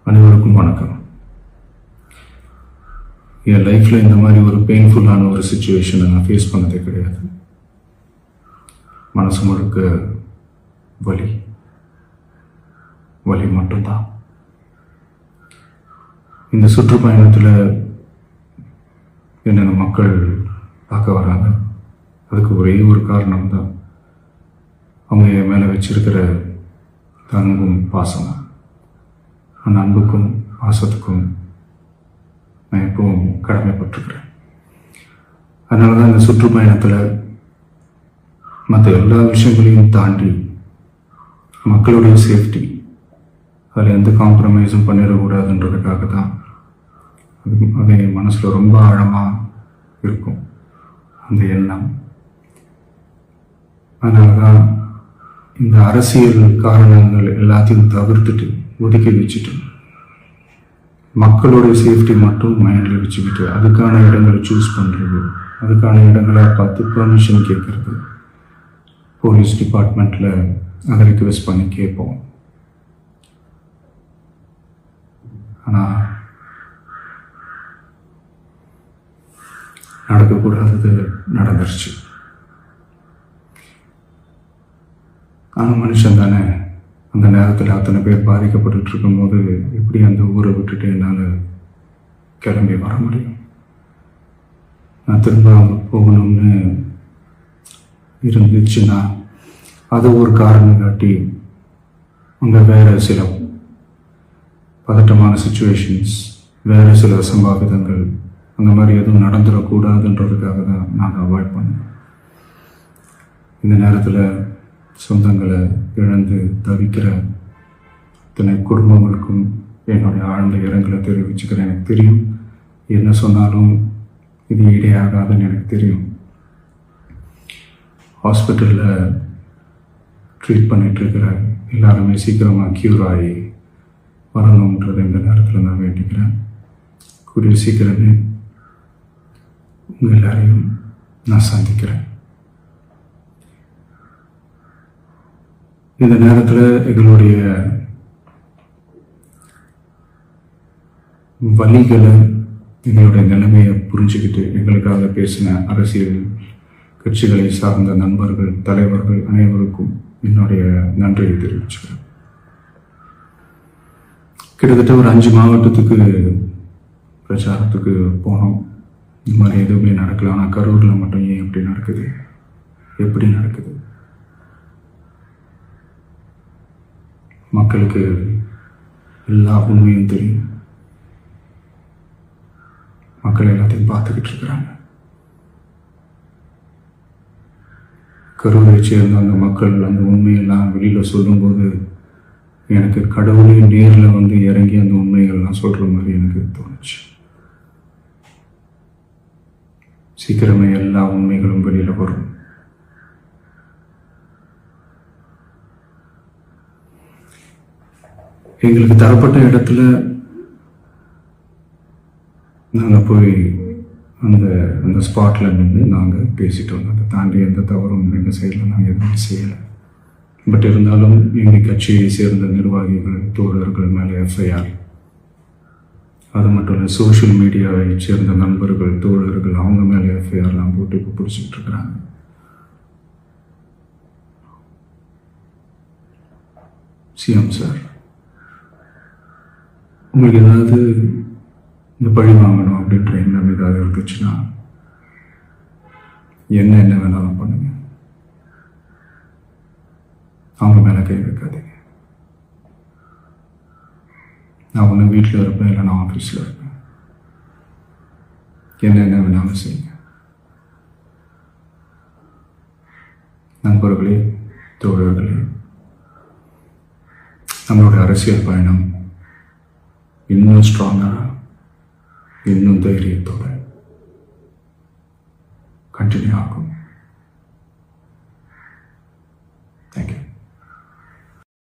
அனைவருக்கும் வணக்கம். என் லைஃப்பில் இந்த மாதிரி ஒரு பெயின்ஃபுல்லான ஒரு சுச்சுவேஷனை நான் ஃபேஸ் பண்ணதே கிடையாது. மனசு முழுக்க வலி வலி மட்டும்தான். இந்த சுற்றுப்பயணத்தில் என்னென்ன மக்கள் பார்க்க வராங்க, அதுக்கு ஒரே ஒரு காரணம் தான் அவங்க என் மேலே வச்சிருக்கிற அன்பும் பாசமும். அந்த அன்புக்கும் பாசத்துக்கும் நான் எப்பவும் கடமைப்பட்டிருக்கிறேன். அதனால தான் இந்த சுற்றுப்பயணத்தில் மற்ற எல்லா விஷயங்களையும் தாண்டி மக்களுடைய சேஃப்டி, அதில் எந்த காம்ப்ரமைஸும் பண்ணிடக்கூடாதுன்றதுக்காக தான் அது என் மனசில் ரொம்ப ஆழமாக இருக்கும் அந்த எண்ணம். அதனால தான் இந்த அரசியல் காரணங்கள் எல்லாத்தையும் தவிர்த்துட்டு ஒதுக்கி வச்சுட்டு மக்களுடைய சேஃப்டி மட்டும் மைண்டில் வச்சுக்கிட்டு அதுக்கான இடங்களை சூஸ் பண்ணுறது, அதுக்கான இடங்களை பார்த்து பெர்மிஷன் கேட்குறது, போலீஸ் டிபார்ட்மெண்ட்டில் அதை ரிக்வெஸ்ட் பண்ணி கேட்போம். ஆனால் நடக்கக்கூடாதது நடந்துருச்சு. ஆனால் மனுஷன் தானே, அந்த நேரத்தில் அத்தனை பேர் பாதிக்கப்பட்டு இருக்கும்போது எப்படி அந்த ஊரை விட்டுட்டு என்னால் கிளம்பி வர முடியும்? நான் திரும்ப அவங்க போகணும்னு இருந்துச்சுன்னா அது ஒரு காரணம் காட்டி அங்கே வேறு சில பதட்டமான சுச்சுவேஷன்ஸ், வேறு சில சம்பாவிதங்கள் அந்த மாதிரி எதுவும் நடந்துடக்கூடாதுன்றதுக்காக தான் நாங்கள் அவாய்ட் பண்ணோம். இந்த நேரத்தில் சொந்தங்களை இழந்து தவிக்கிற இத்தனை குடும்பங்களுக்கும் என்னுடைய ஆழ்ந்த இரங்கலை தெரிவிச்சுக்கிறேன். எனக்கு தெரியும், என்ன சொன்னாலும் இது ஈடையாகாதுன்னு எனக்கு தெரியும். ஹாஸ்பிட்டலில் ட்ரீட் பண்ணிகிட்ருக்கிற எல்லாருமே சீக்கிரமாக க்யூர் ஆகி வரணுன்றதை இந்த நேரத்தில் நான் வேண்டிக்கிறேன். கூடிய சீக்கிரமே உங்கள் எல்லாரையும் நான் சந்திக்கிறேன். இந்த நேரத்தில் எங்களுடைய வலிகளை, எங்களுடைய நிலைமையை புரிஞ்சுக்கிட்டு எங்களுக்காக பேசின அரசியல் கட்சிகளை சார்ந்த நண்பர்கள், தலைவர்கள் அனைவருக்கும் என்னுடைய நன்றியை தெரிவிச்சுக்கிறேன். கிட்டத்தட்ட ஒரு 5 மாவட்டத்துக்கு பிரச்சாரத்துக்கு போனோம். இந்த மாதிரி எதுவுமே நடக்கல. ஆனால் கரூரில் மட்டும் ஏன் எப்படி நடக்குது, எப்படி நடக்குது? மக்களுக்கு எல்லா உண்மையும் தெரியும். மக்கள் எல்லாத்தையும் பார்த்துக்கிட்டு இருக்கிறாங்க. கரூரை சேர்ந்த அந்த மக்கள் அந்த உண்மையெல்லாம் வெளியில் சொல்லும்போது எனக்கு கடவுளே நேரில் வந்து இறங்கி அந்த உண்மைகள்லாம் சொல்கிற மாதிரி எனக்கு தோணுச்சு. சீக்கிரமே எல்லா உண்மைகளும் வெளியில் வரும். எங்களுக்கு தரப்பட்ட இடத்துல நாங்கள் போய் அந்த ஸ்பாட்டில் நின்று நாங்கள் பேசிட்டு வந்தோம். அதை தாண்டி எந்த தவறும் எங்கள் சைடில் நாங்கள் எதுவும் செய்யலை. பட் இருந்தாலும் எங்கள் கட்சியை சேர்ந்த நிர்வாகிகள், தோழர்கள் மேலே எஃப்ஐஆர், அது மட்டும் இல்லை சோஷியல் மீடியாவை சேர்ந்த நண்பர்கள், தோழர்கள் அவங்க மேலே எஃப்ஐஆர்லாம் போட்டு இப்போ பிடிச்சிக்கிட்டு இருக்கிறாங்க. சிஎம் சார், உங்களுக்கு ஏதாவது இந்த பழி வாங்கணும் அப்படின்ற எண்ணம் ஏதாவது இருந்துச்சுன்னா என்ன வேணாலும் பண்ணுங்க. அவங்க மேலே கை வைக்காதீங்க. நான் ஒன்று வீட்டில் இருப்பேன், இல்லை நான் ஆஃபீஸில் இருப்பேன். என்ன வேணாலும் செய்யுங்க. நண்பர்களே, தோழர்களே, நம்மளுடைய அரசியல் பயணம் இன்னும் ஸ்ட்ராங்காக, இன்னும் தைரியத்தோட கண்டினியூ ஆகும்.